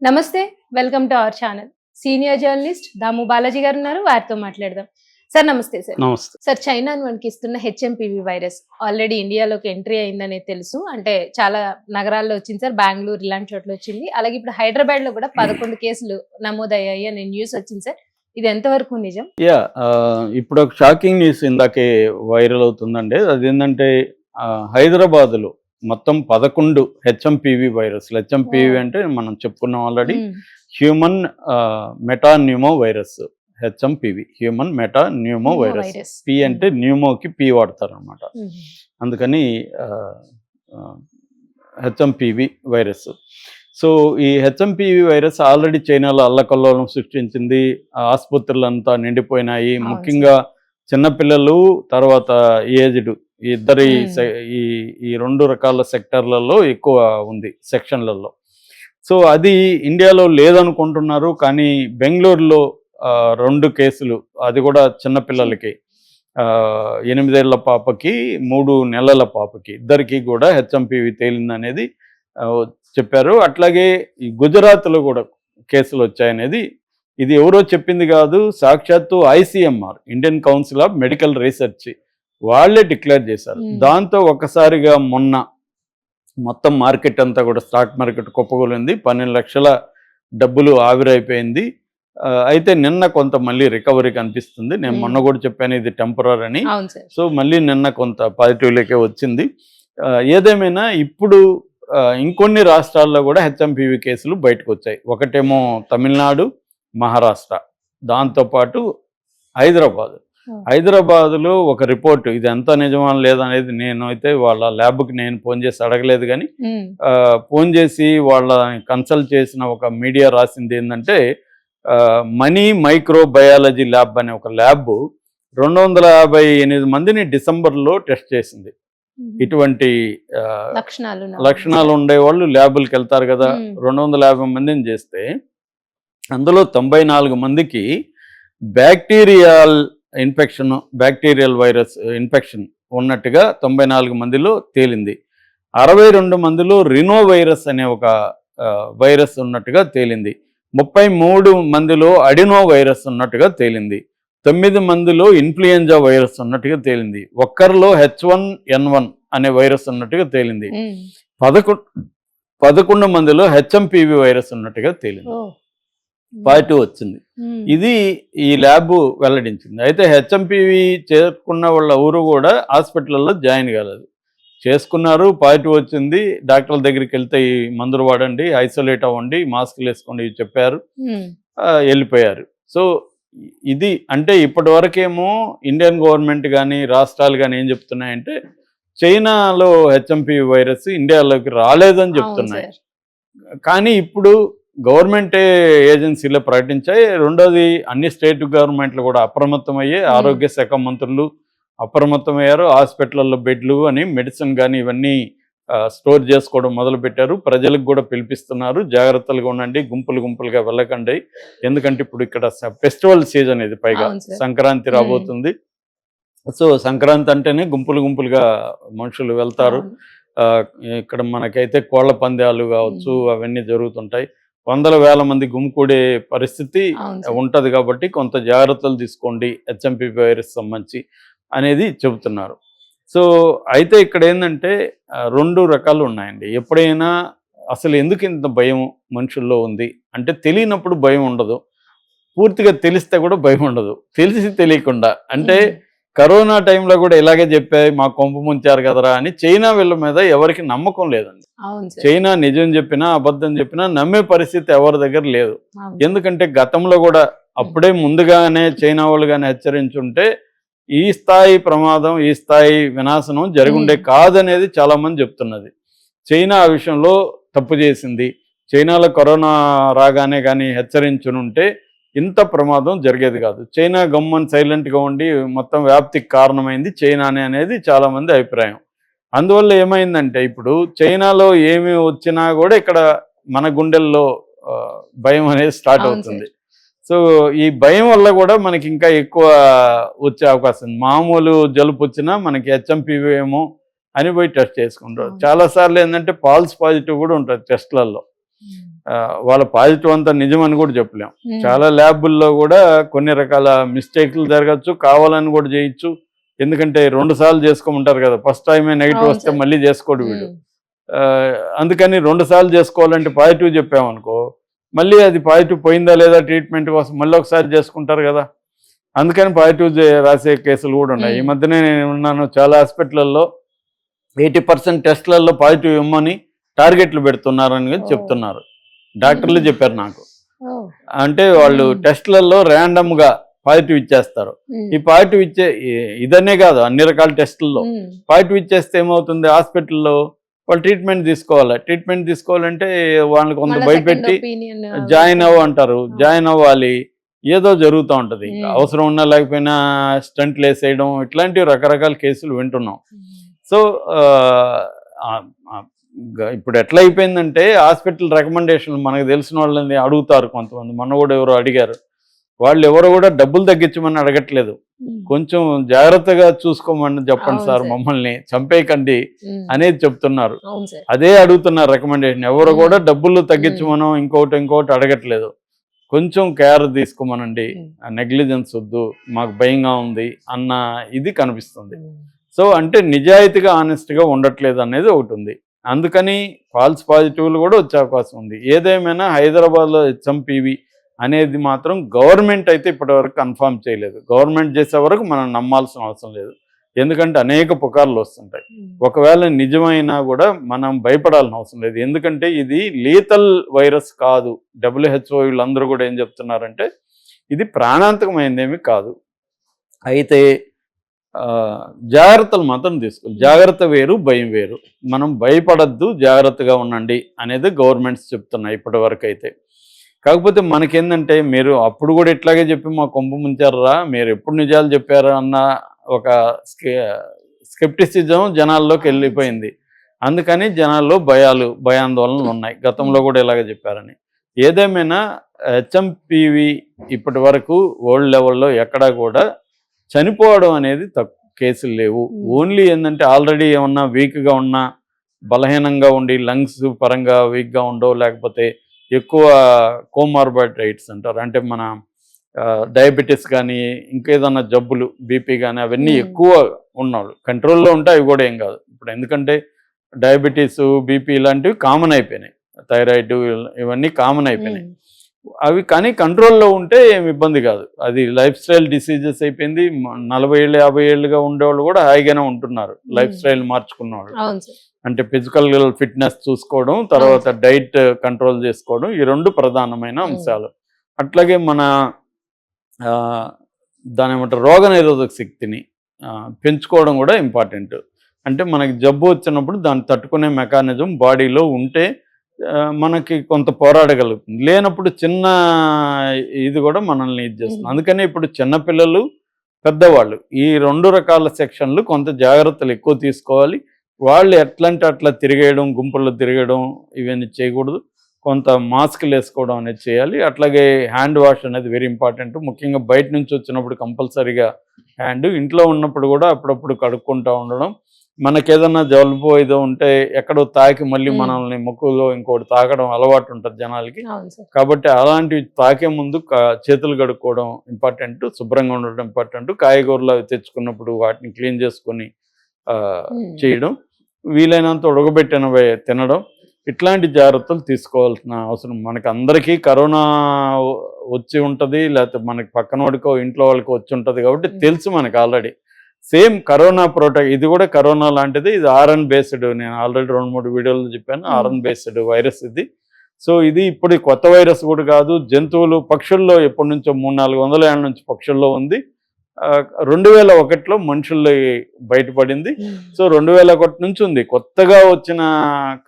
నమస్తే. Welcome to our channel. Senior journalist Damu Balaji గారు ఉన్నారు. వారితో మాట్లాడదాం. సార్ నమస్తే సార్. నమస్తే. సార్ చైనా వణికిస్తున్న హెచ్ఎంపీవీ వైరస్ ఆల్రెడీ ఇండియాలోకి ఎంట్రీ అయిందనేది తెలుసు. అంటే చాలా నగరాల్లో వచ్చింది సార్. బెంగళూరు ఇలాంటి చోట్ల వచ్చింది. అలాగే ఇప్పుడు హైదరాబాద్ లో కూడా 11 కేసులు నమోదయ్యాయి అనే న్యూస్ వచ్చింది సార్. ఇది ఎంతవరకు నిజం? ఇప్పుడు ఒక షాకింగ్ న్యూస్ ఇందాకే వైరల్ అవుతుందండి. అదేంటంటే హైదరాబాద్లో మొత్తం 11 హెచ్ఎంపీవీ వైరస్లు. హెచ్ఎంపీవీ అంటే మనం చెప్పుకున్నాం already, human metapneumo virus. HMPV human metapneumo virus. P అంటే న్యూమోకి పి వాడతారు అనమాట. అందుకని హెచ్ఎంపీవీ వైరస్. సో ఈ హెచ్ఎంపీవీ వైరస్ ఆల్రెడీ చైనాలో అల్లకల్లోలం సృష్టించింది. ఆసుపత్రులంతా నిండిపోయినాయి. ముఖ్యంగా చిన్నపిల్లలు, తర్వాత ఏజ్డ్ ఇద్దరి ఈ రెండు రకాల సెక్టర్లలో ఎక్కువ ఉంది, సెక్షన్లలో. సో అది ఇండియాలో లేదనుకుంటున్నారు. కానీ బెంగళూరులో 2 కేసులు, అది కూడా చిన్నపిల్లలకి, 8 ఏళ్ల పాపకి 3 నెలల పాపకి, ఇద్దరికి కూడా హెచ్ఎంపీవీ తేలిందనేది చెప్పారు. అట్లాగే ఈ గుజరాత్లో కూడా కేసులు వచ్చాయనేది, ఇది ఎవరో చెప్పింది కాదు, సాక్షాత్తు ICMR, Indian council of medical research, వాళ్ళే డిక్లేర్ చేశారు. దాంతో ఒక్కసారిగా మొన్న మొత్తం మార్కెట్ అంతా కూడా, స్టాక్ మార్కెట్ కుప్పగొలింది. 12 లక్షల డబ్బులు ఆవిరైపోయింది. అయితే నిన్న కొంత మళ్ళీ రికవరీ కనిపిస్తుంది. నేను మొన్న కూడా చెప్పాను ఇది టెంపరరీ అని. సో మళ్ళీ నిన్న కొంత పాజిటివ్లకే వచ్చింది. ఏదేమైనా ఇప్పుడు ఇంకొన్ని రాష్ట్రాల్లో కూడా హెచ్ఎంపీవీ కేసులు బయటకు వచ్చాయి. ఒకటేమో తమిళనాడు, మహారాష్ట్ర, దాంతోపాటు హైదరాబాద్లో ఒక రిపోర్టు, ఇది ఎంత నిజమా లేదనేది నేను అయితే వాళ్ళ ల్యాబ్కి నేను ఫోన్ చేసి అడగలేదు. కానీ ఫోన్ చేసి వాళ్ళ కన్సల్ట్ చేసిన ఒక మీడియా రాసింది ఏంటంటే, మనీ మైక్రోబయాలజీ ల్యాబ్ అనే ఒక ల్యాబ్ 258 మందిని డిసెంబర్లో టెస్ట్ చేసింది. ఇటువంటి లక్షణాలు ఉండేవాళ్ళు ల్యాబులకి వెళ్తారు కదా. 250 మందిని చేస్తే అందులో 94 మందికి బ్యాక్టీరియల్ వైరస్ ఇన్ఫెక్షన్ ఉన్నట్టుగా 94 మందిలో తేలింది. 62 మందిలో రినో వైరస్ అనే ఒక వైరస్ ఉన్నట్టుగా తేలింది. 33 మందిలో అడినో వైరస్ ఉన్నట్టుగా తేలింది. 9 మందిలో ఇన్ఫ్లుయెంజా వైరస్ ఉన్నట్టుగా తేలింది. ఒక్కరిలో H1N1 అనే వైరస్ ఉన్నట్టుగా తేలింది. 11 మందిలో హెచ్ఎంపీవీ వైరస్ ఉన్నట్టుగా తేలింది. పాజిటివ్ వచ్చింది. ఇది ఈ ల్యాబ్ వెల్లడించింది. అయితే హెచ్ఎంపీవీ చేసుకున్న వాళ్ళ ఊరు కూడా హాస్పిటల్లో జాయిన్ కాలేదు. చేసుకున్నారు, పాజిటివ్ వచ్చింది. డాక్టర్ల దగ్గరికి వెళ్తే ఈ మందులు వాడండి, ఐసోలేట్ అవ్వండి, మాస్కులు వేసుకోండి చెప్పారు, వెళ్ళిపోయారు. సో ఇది అంటే ఇప్పటి వరకేమో ఇండియన్ గవర్నమెంట్ కానీ రాష్ట్రాలు కానీ ఏం చెప్తున్నాయంటే, చైనాలో హెచ్ఎంపీవీ వైరస్ ఇండియాలోకి రాలేదని చెప్తున్నాయి. కానీ ఇప్పుడు గవర్నమెంటే ఏజెన్సీలో ప్రకటించాయి. రెండోది అన్ని స్టేట్ గవర్నమెంట్లు కూడా అప్రమత్తమయ్యే, ఆరోగ్య శాఖ మంత్రులు అప్రమత్తమయ్యారు. హాస్పిటల్లో బెడ్లు అని, మెడిసిన్ కానీ ఇవన్నీ స్టోర్ చేసుకోవడం మొదలుపెట్టారు. ప్రజలకు కూడా పిలిపిస్తున్నారు, జాగ్రత్తలుగా ఉండండి, గుంపులుగా వెళ్ళకండి. ఎందుకంటే ఇప్పుడు ఇక్కడ ఫెస్టివల్ సీజన్, ఇది పైగా సంక్రాంతి రాబోతుంది. సో సంక్రాంతి అంటేనే గుంపులుగా మనుషులు వెళ్తారు. ఇక్కడ మనకైతే కోళ్ల పందాలు కావచ్చు, అవన్నీ జరుగుతుంటాయి. వందల వేల మంది గుమికూడే పరిస్థితి ఉంటుంది. కాబట్టి కొంత జాగ్రత్తలు తీసుకోండి హెచ్ఎంపీవీ వైరస్ సంబంధించి అనేది చెబుతున్నారు. సో అయితే ఇక్కడ ఏంటంటే 2 రకాలు ఉన్నాయండి. ఎప్పుడైనా అసలు ఎందుకు ఇంత భయం మనుషుల్లో ఉంది అంటే, తెలియనప్పుడు భయం ఉండదు, పూర్తిగా తెలిస్తే కూడా భయం ఉండదు. తెలిసి తెలియకుండా అంటే, కరోనా టైంలో కూడా ఇలాగే చెప్పాయి, మా కొంప ముంచారు కదరా అని చైనా వీళ్ళ మీద ఎవరికి నమ్మకం లేదండి. చైనా నిజం చెప్పినా అబద్ధం చెప్పినా నమ్మే పరిస్థితి ఎవరి దగ్గర లేదు. ఎందుకంటే గతంలో కూడా అప్పుడే ముందుగానే చైనా వాళ్ళు కానీ హెచ్చరించుంటే ఈ స్థాయి ప్రమాదం, ఈ స్థాయి వినాశనం జరుగుండే కాదనేది చాలా మంది చెప్తున్నది. చైనా ఆ విషయంలో తప్పు చేసింది. చైనాలో కరోనా రాగానే కానీ హెచ్చరించునుంటే ఇంత ప్రమాదం జరిగేది కాదు. చైనా గమ్మన్ సైలెంట్గా ఉండి మొత్తం వ్యాప్తికి కారణమైంది చైనానే అనేది చాలామంది అభిప్రాయం. అందువల్ల ఏమైందంటే, ఇప్పుడు చైనాలో ఏమి వచ్చినా కూడా ఇక్కడ మన గుండెల్లో భయం అనేది స్టార్ట్ అవుతుంది. సో ఈ భయం వల్ల కూడా మనకి ఇంకా ఎక్కువ వచ్చే అవకాశం ఉంది. మామూలు జలుబు వచ్చినా మనకి హెచ్ఎంపీవీ ఏమో అని పోయి టెస్ట్ చేసుకుంటారు. చాలాసార్లు ఏంటంటే ఫాల్స్ పాజిటివ్ కూడా ఉంటుంది టెస్ట్లలో. వాళ్ళ పాజిటివ్ అంతా నిజమని కూడా చెప్పలేం. చాలా ల్యాబుల్లో కూడా కొన్ని రకాల మిస్టేక్లు జరగచ్చు, కావాలని కూడా చేయొచ్చు. ఎందుకంటే 2 సార్లు చేసుకోమంటారు కదా, ఫస్ట్ టైమే నెగిటివ్ వస్తే మళ్ళీ చేసుకోడు వీడు. అందుకని 2 సార్లు చేసుకోవాలంటే పాజిటివ్ చెప్పామనుకో, మళ్ళీ అది పాజిటివ్ పోయిందా లేదా ట్రీట్మెంట్ కోసం మళ్ళీ ఒకసారి చేసుకుంటారు కదా. అందుకని పాజిటివ్ రాసే కేసులు కూడా ఉన్నాయి. ఈ మధ్యనే నేను ఉన్నాను, చాలా హాస్పిటల్లో 80% టెస్ట్లలో పాజిటివ్ ఇమ్మని టార్గెట్లు పెడుతున్నారని చెప్తున్నారు. డాక్టర్లు చెప్పారు నాకు. అంటే వాళ్ళు టెస్ట్లలో ర్యాండమ్గా పాజిటివ్ ఇచ్చేస్తారు. ఈ పాజిటివ్ ఇచ్చే ఇదనే కాదు, అన్ని రకాల టెస్టుల్లో పాజిటివ్ ఇచ్చేస్తే ఏమవుతుంది, హాస్పిటల్లో వాళ్ళు ట్రీట్మెంట్ తీసుకోవాలంటే వాళ్ళని కొంత భయపెట్టి జాయిన్ అంటారు. జాయిన్ అవ్వాలి, ఏదో జరుగుతూ ఉంటుంది. అవసరం ఉన్నా లేకపోయినా స్టంట్లు వేసేయడం, ఇట్లాంటివి రకరకాల కేసులు వింటున్నాం. సో ఇప్పుడు ఎట్లా అయిపోయిందంటే హాస్పిటల్ రికమెండేషన్లు మనకు తెలిసిన వాళ్ళని అడుగుతారు కొంతమంది. మొన్న కూడా ఎవరో అడిగారు, వాళ్ళు ఎవరు కూడా డబ్బులు తగ్గించమని అడగట్లేదు, కొంచెం జాగ్రత్తగా చూసుకోమని చెప్పండి సార్, మమ్మల్ని చంపేయకండి అనేది చెప్తున్నారు. అదే అడుగుతున్నారు రికమెండేషన్. ఎవరు కూడా డబ్బులు తగ్గించమనో ఇంకోటి అడగట్లేదు, కొంచెం కేర్ తీసుకోమనండి, నెగ్లిజెన్స్ వద్దు, మాకు భయంగా ఉంది అన్న ఇది కనిపిస్తుంది. సో అంటే నిజాయితీగా ఆనెస్ట్గా ఉండట్లేదు అనేది ఒకటి ఉంది. అందుకని ఫాల్స్ పాజిటివ్లు కూడా వచ్చే అవకాశం ఉంది. ఏదేమైనా హైదరాబాద్లో హెచ్ఎంపీవీ అనేది మాత్రం గవర్నమెంట్ అయితే ఇప్పటివరకు కన్ఫర్మ్ చేయలేదు. గవర్నమెంట్ చేసే వరకు మనం నమ్మాల్సిన అవసరం లేదు, ఎందుకంటే అనేక పుకార్లు వస్తుంటాయి. ఒకవేళ నిజమైనా కూడా మనం భయపడాల్సిన అవసరం లేదు, ఎందుకంటే ఇది లీతల్ వైరస్ కాదు. WHO వీళ్ళందరూ కూడా ఏం చెప్తున్నారంటే ఇది ప్రాణాంతకమైనదేమీ కాదు. అయితే జాగ్రత్తలు మాత్రం తీసుకోవాలి. జాగ్రత్త వేరు, భయం వేరు. మనం భయపడద్దు, జాగ్రత్తగా ఉండండి అనేది గవర్నమెంట్స్ చెప్తున్నాయి ఇప్పటి వరకు అయితే. కాకపోతే మనకేందంటే, మీరు అప్పుడు కూడా ఇట్లాగే చెప్పి మా కొంప ముంచారా, మీరు ఎప్పుడు నిజాలు చెప్పారా అన్న ఒక స్కెప్టిసిజం జనాల్లోకి వెళ్ళిపోయింది. అందుకని జనాల్లో భయాందోళనలు ఉన్నాయి. గతంలో కూడా ఇలాగే చెప్పారని. ఏదేమైనా హెచ్ఎంపీవీ ఇప్పటి వరకు వరల్డ్ లెవెల్లో ఎక్కడా కూడా చనిపోవడం అనేది కేసులు లేవు. ఓన్లీ ఏంటంటే ఆల్రెడీ ఏమన్నా వీక్గా ఉన్నా, బలహీనంగా ఉండి లంగ్స్ పరంగా వీక్గా ఉండో, లేకపోతే ఎక్కువ కోమార్బిడిటీస్ అంటారు, అంటే మన డయాబెటీస్ కానీ ఇంకేదన్నా జబ్బులు, బీపీ కానీ అవన్నీ ఎక్కువ ఉన్నవాళ్ళు కంట్రోల్లో ఉంటే అవి కూడా ఏం కాదు. ఇప్పుడు ఎందుకంటే డయాబెటీస్, బీపీ ఇలాంటివి కామన్ అయిపోయినాయి, థైరాయిడ్ ఇవన్నీ కామన్ అయిపోయినాయి. అవి కానీ కంట్రోల్లో ఉంటే ఏమి ఇబ్బంది కాదు. అది లైఫ్ స్టైల్ డిసీజెస్ అయిపోయింది. 40 ఏళ్ళు 50 ఏళ్ళుగా ఉండేవాళ్ళు కూడా హాయిగానే ఉంటున్నారు, లైఫ్ స్టైల్ మార్చుకున్నవాళ్ళు. అంటే ఫిజికల్ ఫిట్నెస్ చూసుకోవడం, తర్వాత డైట్ కంట్రోల్ చేసుకోవడం, ఈ 2 ప్రధానమైన అంశాలు. అట్లాగే మన దాని ఏమంటారు, రోగనిరోధక శక్తిని పెంచుకోవడం కూడా ఇంపార్టెంట్. అంటే మనకి జబ్బు వచ్చినప్పుడు దాన్ని తట్టుకునే మెకానిజం బాడీలో ఉంటే మనకి కొంత పోరాడగలుగుతుంది. లేనప్పుడు చిన్న ఇది కూడా మనల్ని ఇది చేస్తుంది. అందుకని ఇప్పుడు చిన్నపిల్లలు, పెద్దవాళ్ళు ఈ 2 రకాల సెక్షన్లు కొంత జాగ్రత్తలు ఎక్కువ తీసుకోవాలి. వాళ్ళు ఎట్లంటే అట్లా తిరిగేయడం, గుంపుల్లో తిరగడం ఇవన్నీ చేయకూడదు. కొంత మాస్కులు వేసుకోవడం అనేది చేయాలి. అట్లాగే హ్యాండ్ వాష్ అనేది వెరీ ఇంపార్టెంట్. ముఖ్యంగా బయట నుంచి వచ్చినప్పుడు కంపల్సరీగా హ్యాండ్, ఇంట్లో ఉన్నప్పుడు కూడా అప్పుడప్పుడు కడుక్కుంటూ ఉండడం. మనకేదన్నా జలుబు ఏదో ఉంటే ఎక్కడో తాకి మళ్ళీ మనల్ని ముక్కులో ఇంకోటి తాకడం అలవాటు ఉంటుంది జనాలకి. కాబట్టి అలాంటివి తాకే ముందు చేతులు కడుక్కోవడం ఇంపార్టెంట్, శుభ్రంగా ఉండడం ఇంపార్టెంట్. కాయగూరలు అవి తెచ్చుకున్నప్పుడు వాటిని క్లీన్ చేసుకొని చేయడం, వీలైనంత ఉడకబెట్టినవి తినడం, ఇట్లాంటి జాగ్రత్తలు తీసుకోవాల్సిన అవసరం. మనకి అందరికీ కరోనా వచ్చి ఉంటుంది, లేకపోతే మనకి పక్కన వాడికో ఇంట్లో వాళ్ళకో వచ్చి ఉంటుంది కాబట్టి తెలుసు మనకి ఆల్రెడీ. సేమ్ కరోనా ఇది కూడా కరోనా లాంటిది. ఇది RN బేస్డ్, నేను ఆల్రెడీ 2-3 వీడియోలు చెప్పాను, RN బేస్డ్ వైరస్ ఇది. సో ఇది ఇప్పుడు కొత్త వైరస్ కూడా కాదు. జంతువులు, పక్షుల్లో ఎప్పటి నుంచో 300-400 ఏళ్ళ నుంచి పక్షుల్లో ఉంది. 2001లో మనుషుల్లో బయటపడింది. సో 2001 నుంచి ఉంది. కొత్తగా వచ్చిన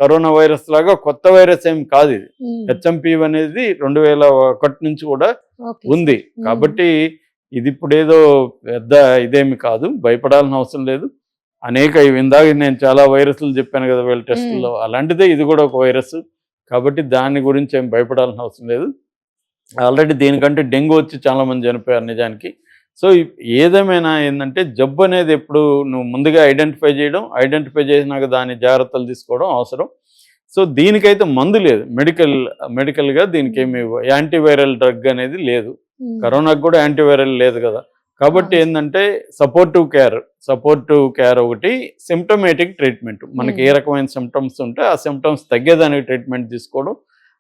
కరోనా వైరస్ లాగా కొత్త వైరస్ ఏం కాదు ఇది. హెచ్ఎంపీవీ అనేది 2001 నుంచి కూడా ఉంది. కాబట్టి ఇది ఇప్పుడు ఏదో పెద్ద ఇదేమి కాదు, భయపడాల్సిన అవసరం లేదు. అనేక ఇందాక నేను చాలా వైరస్లు చెప్పాను కదా వీళ్ళ టెస్టుల్లో, అలాంటిదే ఇది కూడా ఒక వైరస్. కాబట్టి దాని గురించి ఏం భయపడాల్సిన అవసరం లేదు. ఆల్రెడీ దీనికంటే డెంగ్యూ వచ్చి చాలామంది చనిపోయారు నిజానికి. సో ఏదేమైనా ఏంటంటే జబ్బు అనేది ఎప్పుడు నువ్వు ముందుగా ఐడెంటిఫై చేసినాక దాని జాగ్రత్తలు తీసుకోవడం అవసరం. సో దీనికైతే మందు లేదు, మెడికల్గా దీనికి ఏమి యాంటీవైరల్ డ్రగ్ అనేది లేదు. కరోనాకు కూడా యాంటీవైరల్ లేదు కదా. కాబట్టి ఏంటంటే సపోర్టివ్ కేర్ ఒకటి, సిమ్టమేటిక్ ట్రీట్మెంట్. మనకి ఏ రకమైన సిమ్టమ్స్ ఉంటే ఆ సిమ్టమ్స్ తగ్గేదానికి ట్రీట్మెంట్ తీసుకోవడం,